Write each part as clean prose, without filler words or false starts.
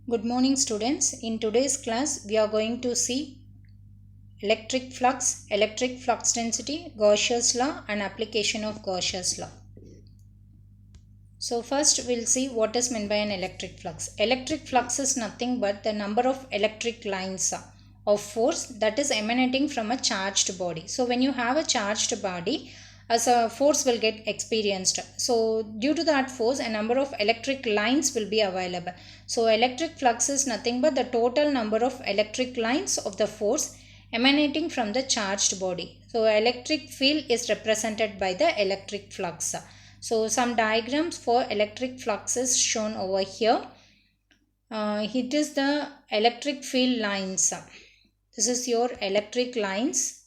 Good morning students. In today's class we are going to see electric flux density, Gauss's law and application of Gauss's law. So first we'll see what is meant by an electric flux. Electric flux is nothing but the number of electric lines of force that is emanating from a charged body. So when you have a charged body, as a force will get experienced. So due to that force, a number of electric lines will be available. So electric flux is nothing but the total number of electric lines of the force emanating from the charged body. So electric field is represented by the electric flux. So some diagrams for electric flux is shown over here. It is the electric field lines. This is your electric lines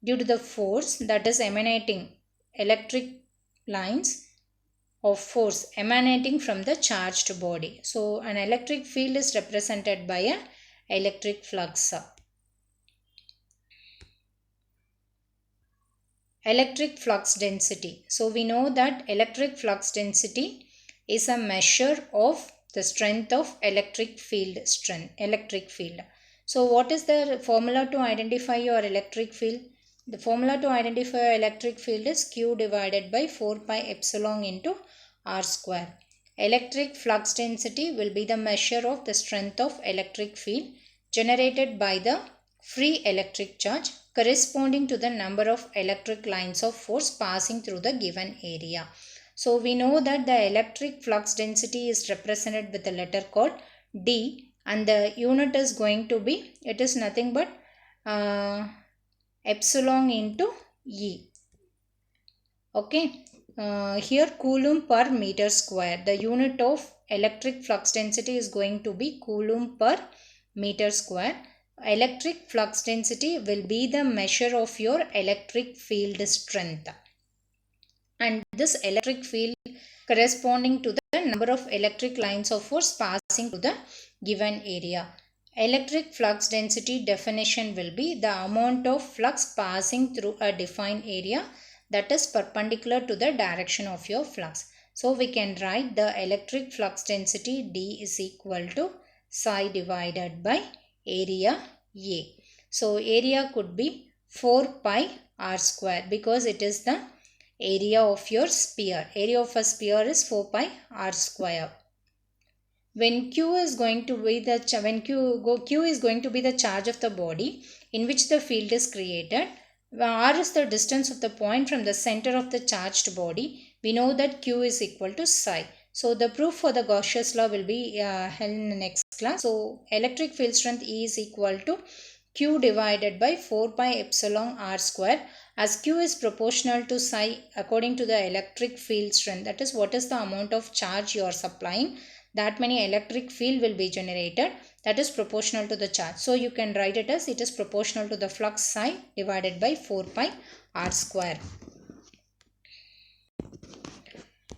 due to the force that is emanating, electric lines of force emanating from the charged body. So an electric field is represented by an electric flux. Electric flux density. So we know that electric flux density is a measure of the strength of electric field. So what is the formula to identify your electric field? The formula to identify electric field is Q divided by 4 pi epsilon into R square. Electric flux density will be the measure of the strength of electric field generated by the free electric charge corresponding to the number of electric lines of force passing through the given area. So we know that the electric flux density is represented with the letter called D, and the unit is going to be, it is nothing but epsilon into E. Okay. Here coulomb per meter square. The unit of electric flux density is going to be coulomb per meter square. Electric flux density will be the measure of your electric field strength. And this electric field corresponding to the number of electric lines of force passing through the given area. Electric flux density definition will be the amount of flux passing through a defined area that is perpendicular to the direction of your flux. So we can write the electric flux density D is equal to psi divided by area A. So area could be 4 pi r square because it is the area of your sphere. Area of a sphere is 4 pi r square. When Q is going to be the charge of the body in which the field is created. R is the distance of the point from the center of the charged body. We know that Q is equal to psi. So the proof for the Gauss's law will be held in the next class. So electric field strength E is equal to Q divided by 4 pi epsilon r square, as Q is proportional to psi according to the electric field strength. That is, what is the amount of charge you are supplying, that many electric field will be generated, that is proportional to the charge. So you can write it as it is proportional to the flux psi divided by 4 pi r square.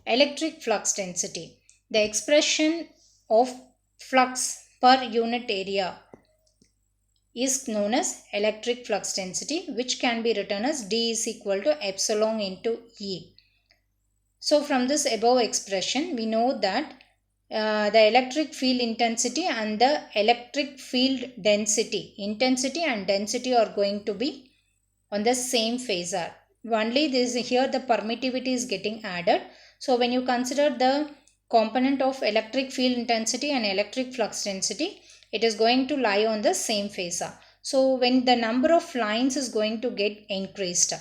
Electric flux density. The expression of flux per unit area is known as electric flux density, which can be written as D is equal to epsilon into E. So from this above expression, we know that the electric field intensity and the electric field density, and density are going to be on the same phasor. Only this here the permittivity is getting added. So when you consider the component of electric field intensity and electric flux density, it is going to lie on the same phasor. So when the number of lines is going to get increased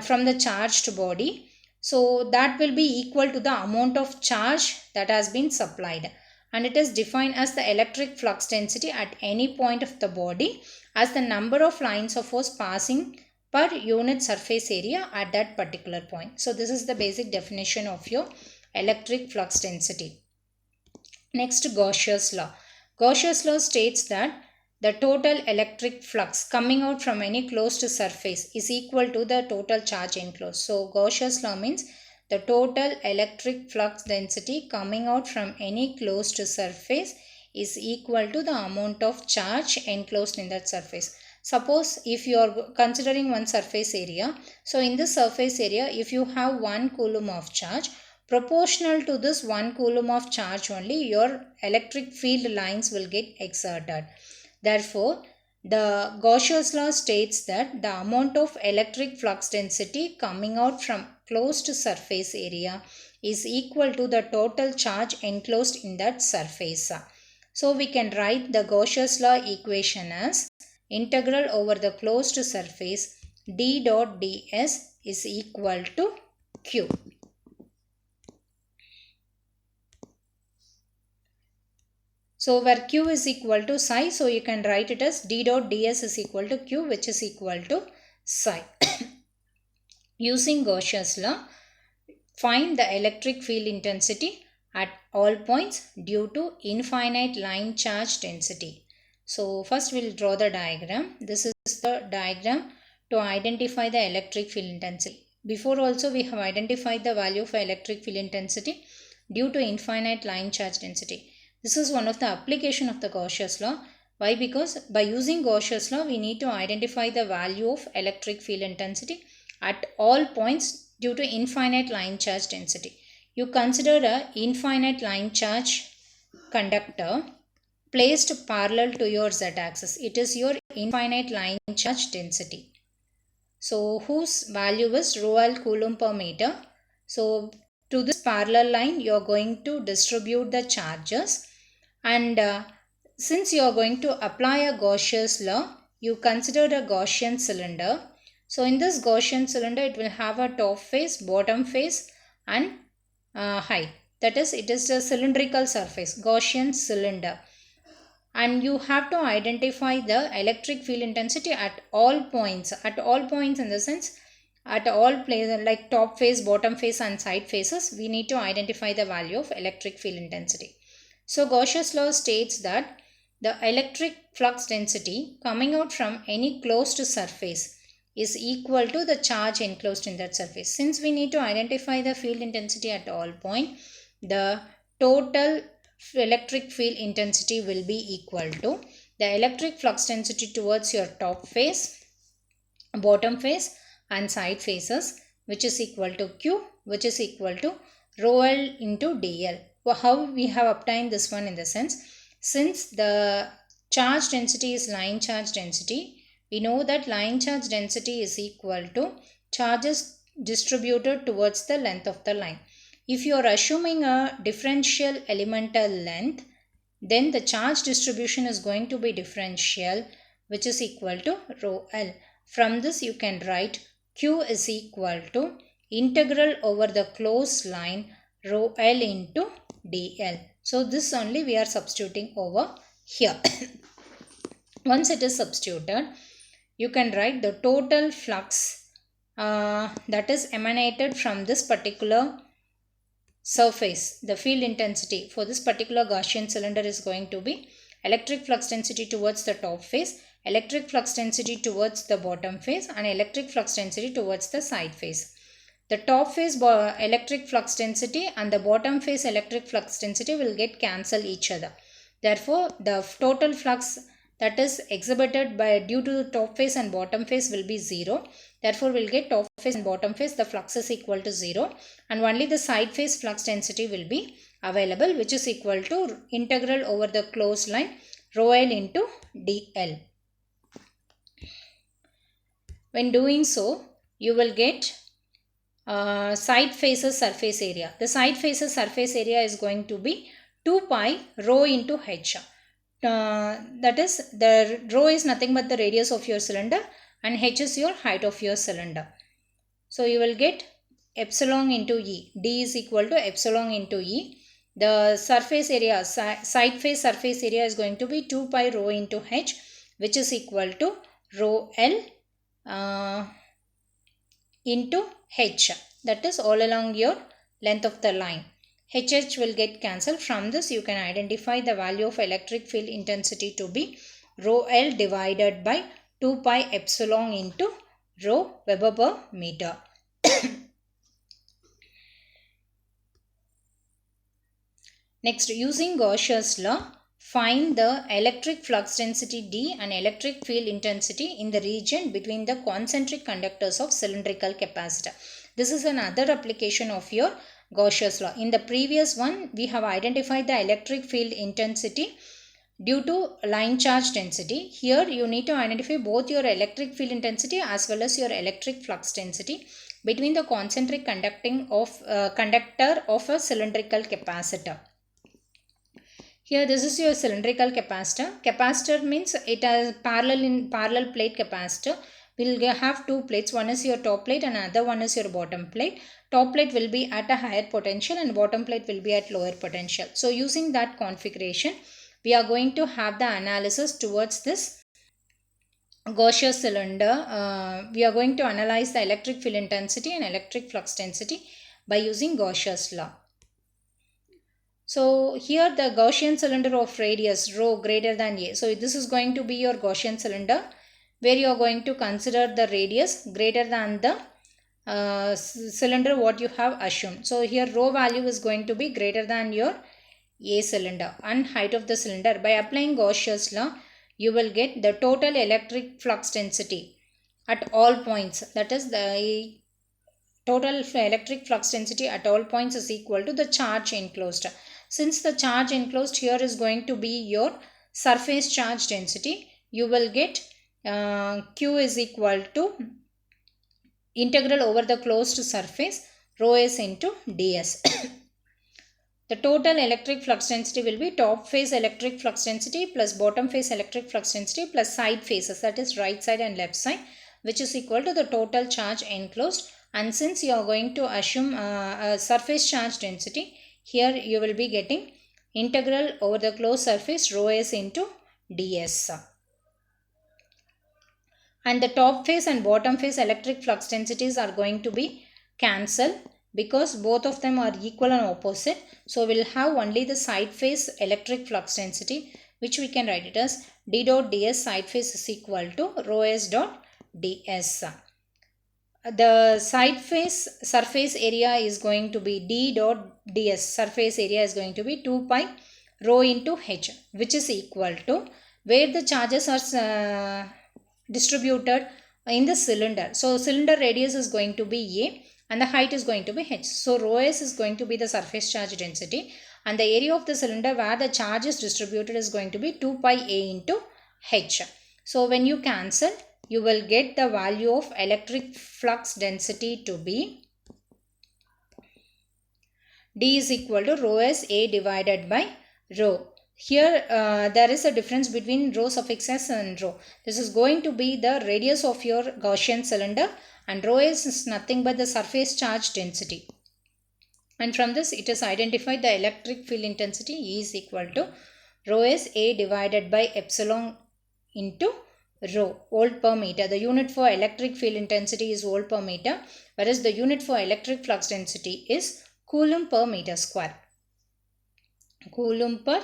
from the charged body, so that will be equal to the amount of charge that has been supplied, and it is defined as the electric flux density at any point of the body as the number of lines of force passing per unit surface area at that particular point. So this is the basic definition of your electric flux density. Next, Gauss's law. Gauss's law states that the total electric flux coming out from any closed surface is equal to the total charge enclosed. So Gauss's law means the total electric flux density coming out from any closed surface is equal to the amount of charge enclosed in that surface. Suppose if you are considering one surface area, so in this surface area, if you have 1 coulomb of charge, proportional to this 1 coulomb of charge only your electric field lines will get exerted. Therefore, the Gauss's law states that the amount of electric flux density coming out from closed surface area is equal to the total charge enclosed in that surface. So we can write the Gauss's law equation as integral over the closed surface d dot ds is equal to q. So where q is equal to psi, so you can write it as d dot ds is equal to q, which is equal to psi. Using Gauss's law, find the electric field intensity at all points due to infinite line charge density. So first we'll draw the diagram. This is the diagram to identify the electric field intensity. Before also we have identified the value of electric field intensity due to infinite line charge density. This is one of the application of the Gauss's law. Why? Because by using Gauss's law, we need to identify the value of electric field intensity at all points due to infinite line charge density. You consider a infinite line charge conductor placed parallel to your z-axis. It is your infinite line charge density. So whose value is ρl coulomb per meter. So to this parallel line, you are going to distribute the charges, and since you are going to apply a Gauss's law, you consider a Gaussian cylinder. So in this Gaussian cylinder, it will have a top face, bottom face, and height. That is, it is a cylindrical surface, Gaussian cylinder. And you have to identify the electric field intensity at all points. At all points in the sense, at all places like top face, bottom face, and side faces, we need to identify the value of electric field intensity. So Gauss's law states that the electric flux density coming out from any closed surface is equal to the charge enclosed in that surface. Since we need to identify the field intensity at all points, the total electric field intensity will be equal to the electric flux density towards your top face, bottom face, and side faces, which is equal to q, which is equal to rho l into dl. How we have obtained this one? In the sense, since the charge density is line charge density, we know that line charge density is equal to charges distributed towards the length of the line. If you are assuming a differential elemental length, then the charge distribution is going to be differential, which is equal to rho l. From this you can write q is equal to integral over the closed line rho l into dl. So this only we are substituting over here. Once it is substituted, you can write the total flux that is emanated from this particular surface. The field intensity for this particular Gaussian cylinder is going to be electric flux density towards the top face, electric flux density towards the bottom face, and electric flux density towards the side face. The top face electric flux density and the bottom face electric flux density will get cancel each other. Therefore, the total flux that is exhibited by due to the top face and bottom face will be 0. Therefore, we'll get top face and bottom face, the flux is equal to 0, and only the side face flux density will be available, which is equal to integral over the closed line rho l into dl. When doing so, you will get side faces surface area. The side faces surface area is going to be 2 pi rho into h. That is, the rho is nothing but the radius of your cylinder and h is your height of your cylinder. So you will get epsilon into E. D is equal to epsilon into E. The surface area, side face surface area is going to be 2 pi rho into h, which is equal to rho L into h. That is all along your length of the line. HH will get cancelled. From this you can identify the value of electric field intensity to be rho L divided by 2 pi epsilon into rho Weber per meter. Next, using Gauss's law, find the electric flux density D and electric field intensity in the region between the concentric conductors of cylindrical capacitor. This is another application of your Gauss's law. In the previous one, we have identified the electric field intensity due to line charge density. Here you need to identify both your electric field intensity as well as your electric flux density between the concentric conductor of a cylindrical capacitor. Here this is your cylindrical capacitor. Capacitor means it has parallel plate capacitor. We'll have two plates. One is your top plate and another one is your bottom plate. Top plate will be at a higher potential and bottom plate will be at lower potential. So using that configuration, we are going to have the analysis towards this Gaussian cylinder. We are going to analyze the electric field intensity and electric flux density by using Gaussian's law. So here the Gaussian cylinder of radius rho greater than a. So this is going to be your Gaussian cylinder where you are going to consider the radius greater than the cylinder what you have assumed. So here rho value is going to be greater than your A cylinder and height of the cylinder. By applying Gaussian's law, you will get the total electric flux density at all points. That is the total electric flux density at all points is equal to the charge enclosed. Since the charge enclosed here is going to be your surface charge density, you will get Q is equal to integral over the closed surface rho s into ds. The total electric flux density will be top phase electric flux density plus bottom phase electric flux density plus side phases, that is right side and left side, which is equal to the total charge enclosed. And since you are going to assume a surface charge density, here you will be getting integral over the closed surface rho s into ds. And the top phase and bottom phase electric flux densities are going to be cancelled because both of them are equal and opposite. So we'll have only the side phase electric flux density, which we can write it as d dot ds side phase is equal to rho s dot ds. The side face surface area is going to be d dot ds. Surface area is going to be 2 pi rho into h, which is equal to where the charges are distributed in the cylinder. So cylinder radius is going to be a and the height is going to be h. So rho s is going to be the surface charge density and the area of the cylinder where the charge is distributed is going to be 2 pi a into h. So when you cancel, you will get the value of electric flux density to be D is equal to rho s A divided by rho. Here there is a difference between rho suffix s and rho. This is going to be the radius of your Gaussian cylinder and rho s is nothing but the surface charge density. And from this it is identified the electric field intensity E is equal to rho s A divided by epsilon into rho, volt per meter. The unit for electric field intensity is volt per meter, whereas the unit for electric flux density is coulomb per meter square. Coulomb per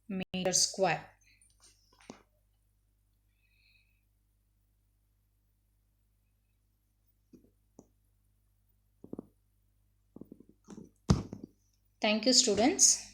meter square. Thank you, students.